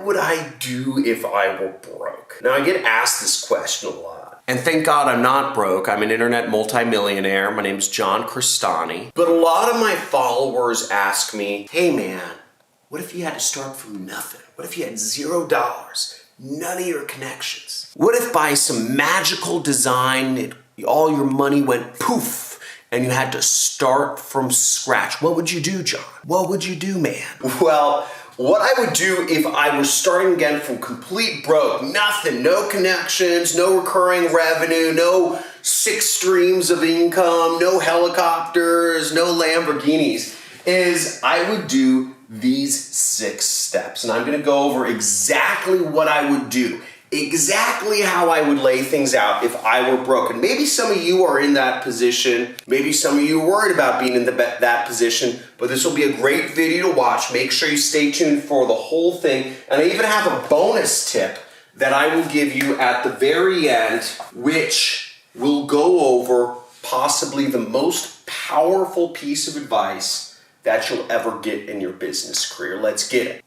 what would I do if I were broke? Now, I get asked this question a lot. And thank God I'm not broke. I'm an internet multimillionaire. My name's John Crestani. But a lot of my followers ask me, hey man, what if you had to start from nothing? What if you had $0? None of your connections? What if by some magical design, all your money went poof and you had to start from scratch? What would you do, John? What would you do, man? Well, what I would do if I was starting again from complete broke, nothing, no connections, no recurring revenue, no 6 streams of income, no helicopters, no Lamborghinis, is I would do these 6 steps. And I'm gonna go over exactly what I would do, exactly how I would lay things out if I were broke. And maybe some of you are in that position. Maybe some of you are worried about being in that position, but this will be a great video to watch. Make sure you stay tuned for the whole thing. And I even have a bonus tip that I will give you at the very end, which will go over possibly the most powerful piece of advice that you'll ever get in your business career. Let's get it.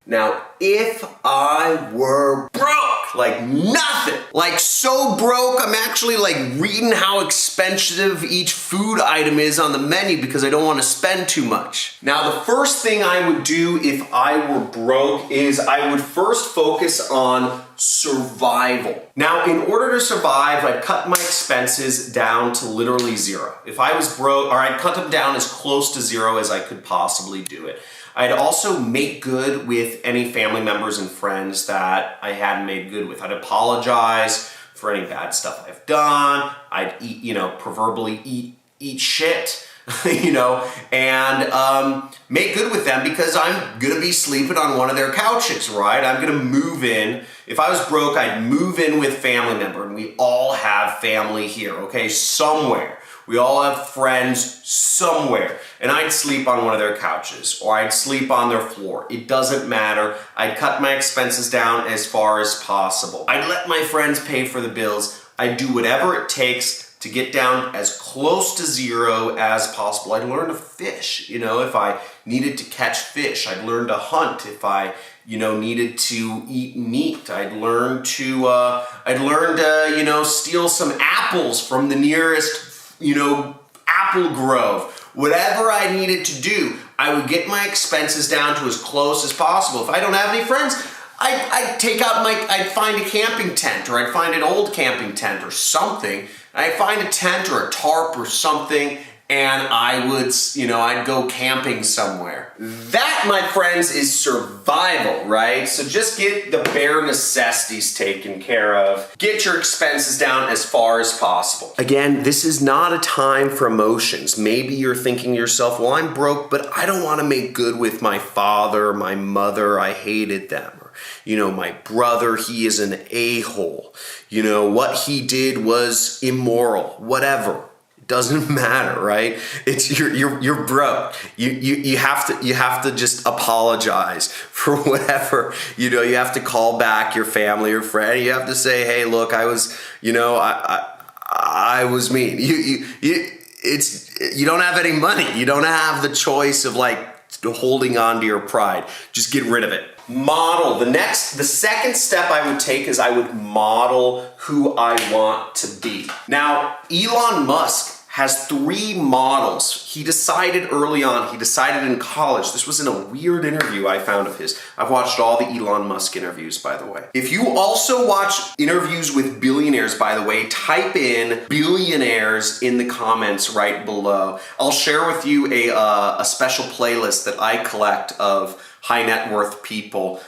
Now, if I were broke, like nothing, like so broke, I'm actually like reading how expensive each food item is on the menu because I don't want to spend too much. Now, the first thing I would do if I were broke is I would first focus on survival. Now, in order to survive, I'd cut my expenses down to literally 0. If I was broke, or I'd cut them down as close to 0 as I could possibly do it. I'd also make good with any family members and friends that I hadn't made good with. I'd apologize for any bad stuff I've done. I'd eat, proverbially eat shit, and make good with them because I'm gonna be sleeping on one of their couches, right? I'm gonna move in. If I was broke, I'd move in with family member, and we all have family here, okay? Somewhere. We all have friends somewhere, and I'd sleep on one of their couches or I'd sleep on their floor. It doesn't matter. I'd cut my expenses down as far as possible. I'd let my friends pay for the bills. I'd do whatever it takes to get down as close to 0 as possible. I'd learn to fish, if I needed to catch fish. I'd learn to hunt if I needed to eat meat. I'd learn to steal some apples from the nearest apple grove. Whatever I needed to do, I would get my expenses down to as close as possible. If I don't have any friends, I'd find a camping tent, or I'd find an old camping tent or something. I'd find a tent or a tarp or something, and I would, I'd go camping somewhere. That, my friends, is survival, right? So just get the bare necessities taken care of. Get your expenses down as far as possible. Again, this is not a time for emotions. Maybe you're thinking to yourself, well, I'm broke, but I don't want to make good with my father, my mother. I hated them. My brother, he is an a-hole. What he did was immoral, whatever. Doesn't matter, right? It's you're broke. You have to just apologize for whatever. You have to call back your family or friend. You have to say, hey, look, I was mean. You don't have any money. You don't have the choice of holding on to your pride. Just get rid of it. Model. The second step I would take is I would model who I want to be. Now, Elon Musk has 3 models. He decided early on, he decided in college, this was in a weird interview I found of his. I've watched all the Elon Musk interviews, by the way. If you also watch interviews with billionaires, by the way, type in billionaires in the comments right below. I'll share with you a special playlist that I collect of high net worth people,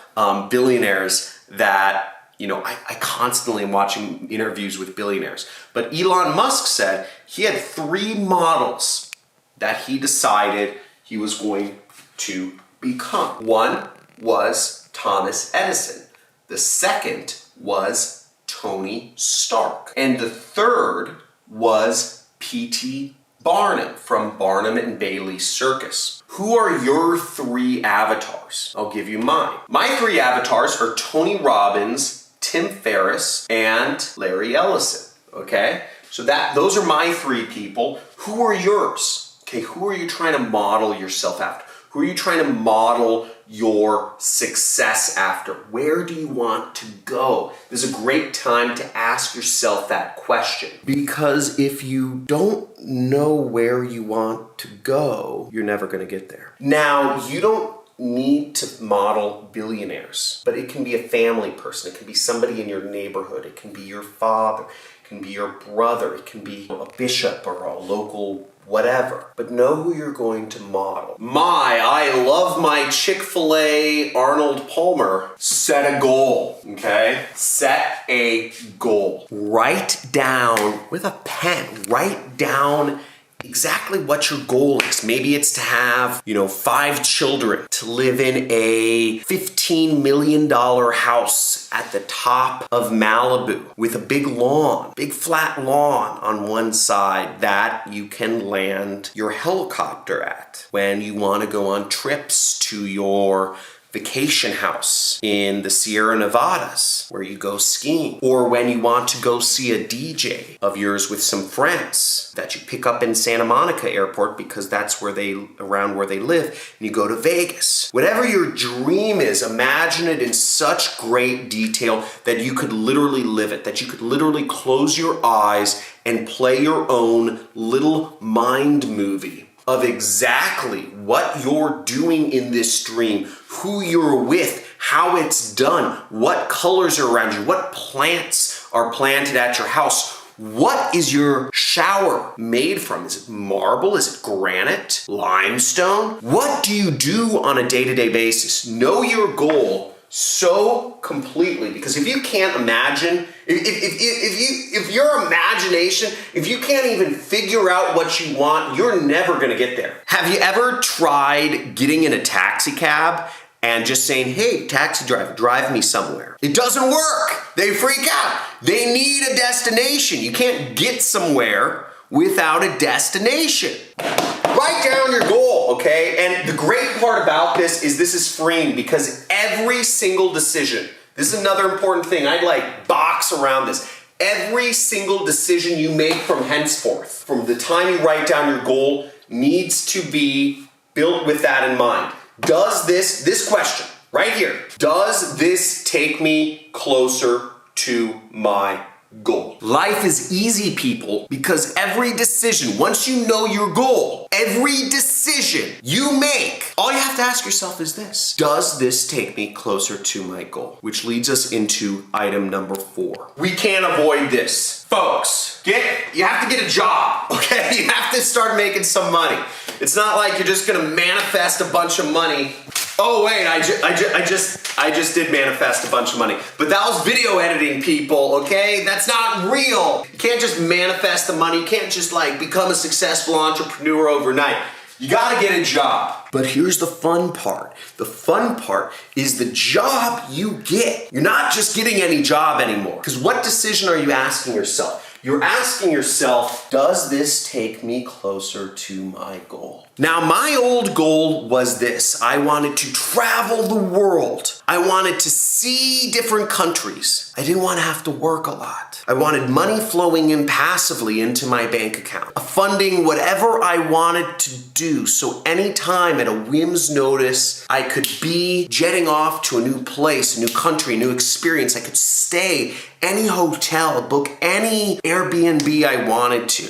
billionaires that I constantly am watching interviews with billionaires. But Elon Musk said he had 3 models that he decided he was going to become. One was Thomas Edison. The second was Tony Stark. And the third was P.T. Barnum from Barnum and Bailey Circus. Who are your 3 avatars? I'll give you mine. My 3 avatars are Tony Robbins, Tim Ferriss, and Larry Ellison, okay? So those are my 3 people. Who are yours? Okay, who are you trying to model yourself after? Who are you trying to model your success after? Where do you want to go? This is a great time to ask yourself that question. Because if you don't know where you want to go, you're never going to get there. Now, you don't need to model billionaires, but it can be a family person. It can be somebody in your neighborhood. It can be your father. It can be your brother. It can be a bishop or a local whatever. But know who you're going to model. I love my Chick-fil-A Arnold Palmer. Set a goal, okay? Set a goal. Write down with a pen, write down exactly what your goal is. Maybe it's to have, 5 children, to live in a $15 million house at the top of Malibu with a big lawn, big flat lawn on one side that you can land your helicopter at when you want to go on trips to your vacation house in the Sierra Nevadas where you go skiing, or when you want to go see a DJ of yours with some friends that you pick up in Santa Monica Airport because that's around where they live, and you go to Vegas. Whatever your dream is, imagine it in such great detail that you could literally live it, that you could literally close your eyes and play your own little mind movie of exactly what you're doing in this dream, who you're with, how it's done, what colors are around you, what plants are planted at your house. What is your shower made from? Is it marble? Is it granite? Limestone? What do you do on a day-to-day basis? Know your goal so completely, because if you can't imagine, if your imagination, if you can't even figure out what you want, you're never gonna get there. Have you ever tried getting in a taxi cab and just saying, hey, taxi driver, drive me somewhere? It doesn't work. They freak out. They need a destination. You can't get somewhere without a destination. Write down your goal, okay? And the great part about this is freeing, because every single decision, this is another important thing, I'd box around this. Every single decision you make from henceforth, from the time you write down your goal, needs to be built with that in mind. Does this question right here, does this take me closer to my goal? Life is easy, people, because every decision, once you know your goal, every decision you make, all you have to ask yourself is this: does this take me closer to my goal? Which leads us into item number 4. We can't avoid this. Folks, you have to get a job, okay? You have to start making some money. It's not like you're just gonna manifest a bunch of money. Oh wait, I just did manifest a bunch of money. But that was video editing, people, okay? That's not real. You can't just manifest the money. You can't just become a successful entrepreneur overnight. You gotta get a job. But here's the fun part. The fun part is the job you get. You're not just getting any job anymore. Because what decision are you asking yourself? You're asking yourself, does this take me closer to my goal? Now, my old goal was this. I wanted to travel the world. I wanted to see different countries. I didn't want to have to work a lot. I wanted money flowing in passively into my bank account, funding whatever I wanted to do. So anytime at a whim's notice, I could be jetting off to a new place, a new country, a new experience. I could stay any hotel, book any Airbnb I wanted to.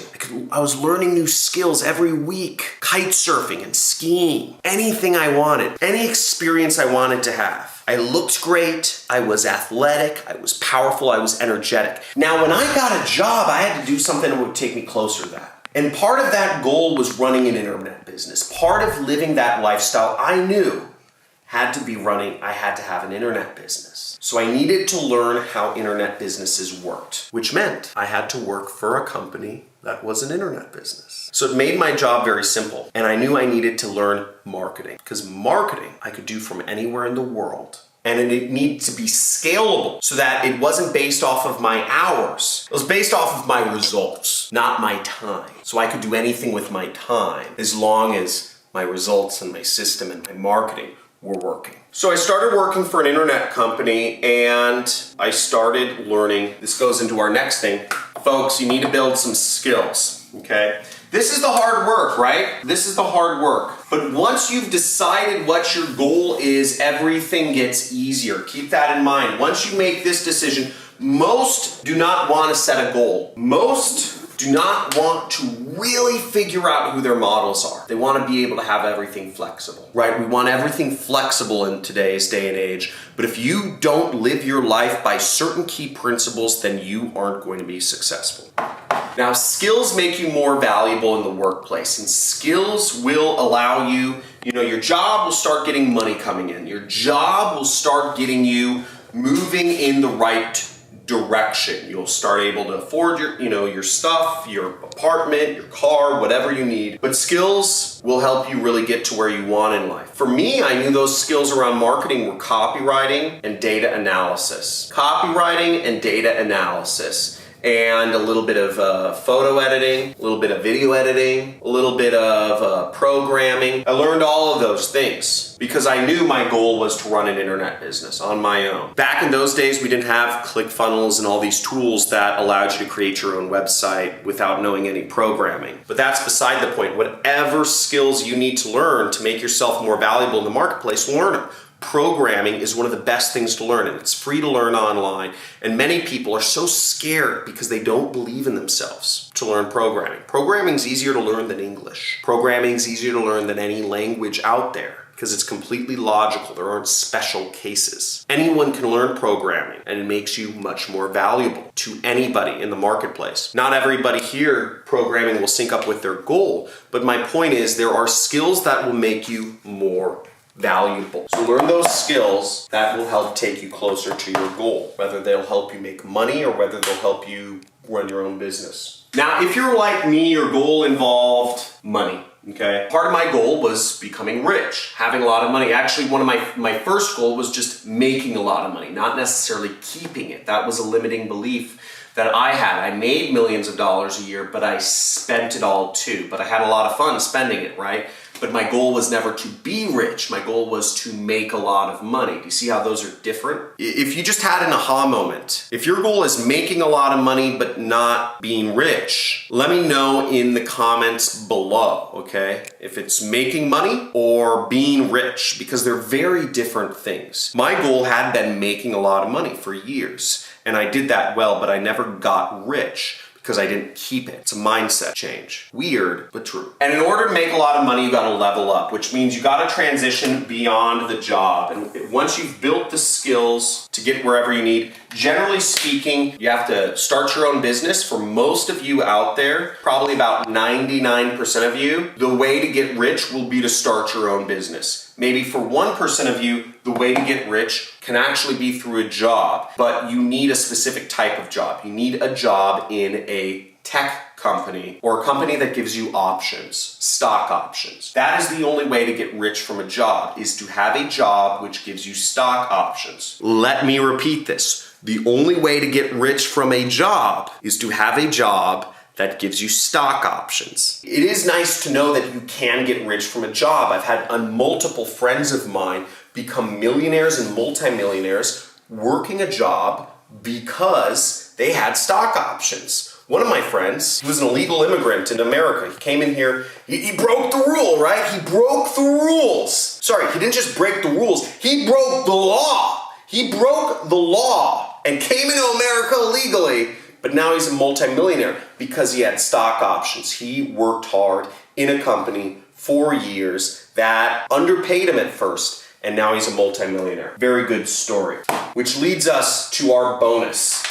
I was learning new skills every week. Kite surfing and skiing. Anything I wanted. Any experience I wanted to have. I looked great, I was athletic, I was powerful, I was energetic. Now, when I got a job, I had to do something that would take me closer to that. And part of that goal was running an internet business. Part of living that lifestyle I knew had to be running, I had to have an internet business. So I needed to learn how internet businesses worked, which meant I had to work for a company that was an internet business. So it made my job very simple. And I knew I needed to learn marketing, because marketing I could do from anywhere in the world. And it needed to be scalable so that it wasn't based off of my hours. It was based off of my results, not my time. So I could do anything with my time as long as my results and my system and my marketing were working. So I started working for an internet company, and I started learning, this goes into our next thing, Folks, you need to build some skills, okay? This is the hard work, right? This is the hard work. But once you've decided what your goal is, everything gets easier. Keep that in mind. Once you make this decision, most do not want to set a goal. Most do not want to really figure out who their models are. They want to be able to have everything flexible, right? We want everything flexible in today's day and age. But if you don't live your life by certain key principles, then you aren't going to be successful. Now, skills make you more valuable in the workplace, and skills will allow you, your job will start getting money coming in. Your job will start getting you moving in the right direction. You'll start able to afford your stuff, your apartment, your car, whatever you need. But skills will help you really get to where you want in life. For me, I knew those skills around marketing were copywriting and data analysis. Copywriting and data analysis. And a little bit of photo editing, a little bit of video editing, a little bit of programming. I learned all of those things because I knew my goal was to run an internet business on my own. Back in those days, we didn't have ClickFunnels and all these tools that allowed you to create your own website without knowing any programming. But that's beside the point. Whatever skills you need to learn to make yourself more valuable in the marketplace, learn them. Programming is one of the best things to learn, and it's free to learn online. And many people are so scared because they don't believe in themselves to learn programming. Programming is easier to learn than English. Programming is easier to learn than any language out there because it's completely logical. There aren't special cases. Anyone can learn programming, and it makes you much more valuable to anybody in the marketplace. Not everybody here, programming will sync up with their goal, but my point is there are skills that will make you more valuable. So learn those skills that will help take you closer to your goal, whether they'll help you make money or whether they'll help you run your own business. Now, if you're like me, your goal involved money, okay? Part of my goal was becoming rich, having a lot of money. Actually, one of my first goal was just making a lot of money, not necessarily keeping it. That was a limiting belief that I had. I made millions of dollars a year, but I spent it all too. But I had a lot of fun spending it, right? But my goal was never to be rich. My goal was to make a lot of money. Do you see how those are different? If you just had an aha moment, if your goal is making a lot of money but not being rich, let me know in the comments below, okay? If it's making money or being rich, because they're very different things. My goal had been making a lot of money for years, and I did that well, but I never got rich because I didn't keep it. It's a mindset change. Weird, but true. And in order to make a lot of money, you gotta level up, which means you gotta transition beyond the job. And once you've built the skills to get wherever you need, generally speaking, you have to start your own business. For most of you out there, probably about 99% of you, the way to get rich will be to start your own business. Maybe for 1% of you, the way to get rich can actually be through a job, but you need a specific type of job. You need a job in a tech company or a company that gives you options, stock options. That is the only way to get rich from a job, is to have a job which gives you stock options. Let me repeat this. The only way to get rich from a job is to have a job that gives you stock options. It is nice to know that you can get rich from a job. I've had multiple friends of mine become millionaires and multimillionaires working a job because they had stock options. One of my friends, he was an illegal immigrant in America. He came in here, he broke the rule, right? He broke the rules. Sorry, he didn't just break the rules, he broke the law. He broke the law and came into America illegally. But now he's a multimillionaire because he had stock options. He worked hard in a company for years that underpaid him at first, and now he's a multimillionaire. Very good story. Which leads us to our bonus.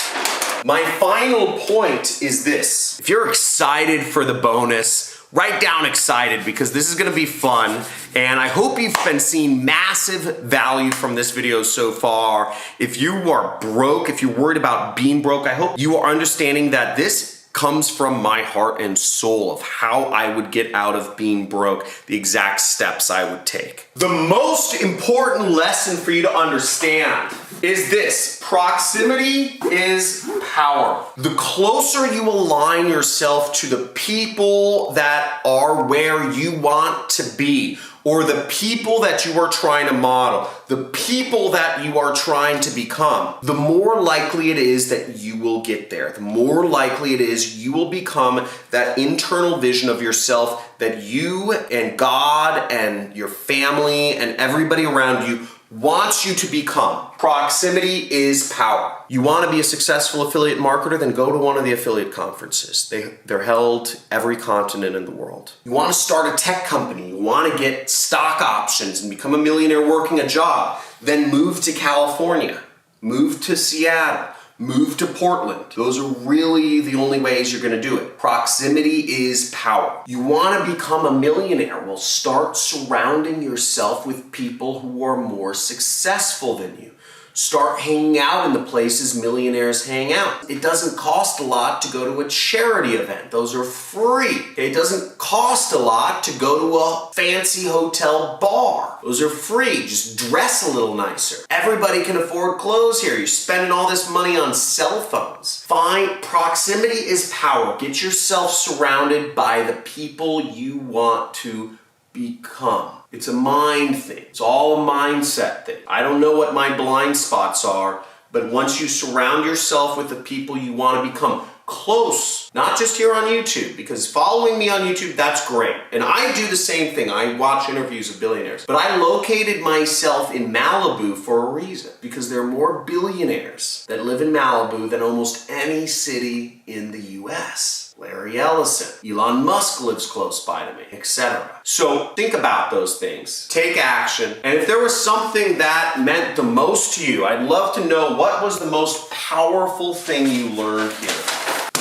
My final point is this. If you're excited for the bonus, write down excited because this is gonna be fun, and I hope you've been seeing massive value from this video so far. If you are broke, if you're worried about being broke, I hope you are understanding that this comes from my heart and soul of how I would get out of being broke, the exact steps I would take. The most important lesson for you to understand is this: proximity is power. The closer you align yourself to the people that are where you want to be, or the people that you are trying to model, the people that you are trying to become, the more likely it is that you will get there. The more likely it is you will become that internal vision of yourself that you and God and your family and everybody around you wants you to become. Proximity is power. You want to be a successful affiliate marketer? Then go to one of the affiliate conferences. They're held every continent in the world. You want to start a tech company? You want to get stock options and become a millionaire working a job? Then move to California. Move to Seattle. Move to Portland. Those are really the only ways you're going to do it. Proximity is power. You want to become a millionaire? Well, start surrounding yourself with people who are more successful than you. Start hanging out in the places millionaires hang out. It doesn't cost a lot to go to a charity event. Those are free. It doesn't cost a lot to go to a fancy hotel bar. Those are free. Just dress a little nicer. Everybody can afford clothes here. You're spending all this money on cell phones. Fine. Proximity is power. Get yourself surrounded by the people you want to become. It's a mind thing. It's all a mindset thing. I don't know what my blind spots are, but once you surround yourself with the people you want to become close, not just here on YouTube, because following me on YouTube, that's great. And I do the same thing. I watch interviews of billionaires. But I located myself in Malibu for a reason, because there are more billionaires that live in Malibu than almost any city in the US. Larry Ellison, Elon Musk lives close by to me, etc. So think about those things. Take action. And if there was something that meant the most to you, I'd love to know what was the most powerful thing you learned here.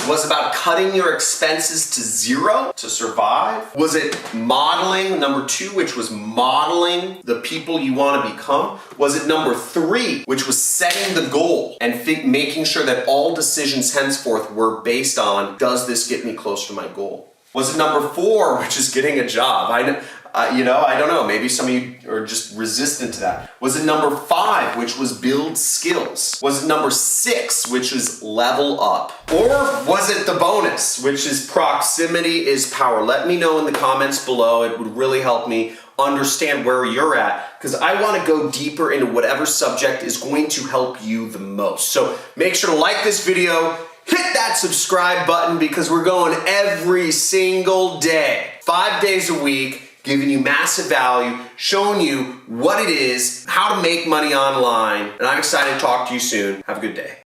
Was it about cutting your expenses to zero to survive? Was it modeling, number 2, which was modeling the people you want to become? Was it number 3, which was setting the goal and making sure that all decisions henceforth were based on, does this get me closer to my goal? Was it number 4, which is getting a job? I don't know. Maybe some of you are just resistant to that. Was it number 5, which was build skills? Was it number 6, which is level up? Or was it the bonus, which is proximity is power? Let me know in the comments below. It would really help me understand where you're at, because I want to go deeper into whatever subject is going to help you the most. So make sure to like this video, hit that subscribe button, because we're going every single day, 5 days a week, giving you massive value, showing you what it is, how to make money online. And I'm excited to talk to you soon. Have a good day.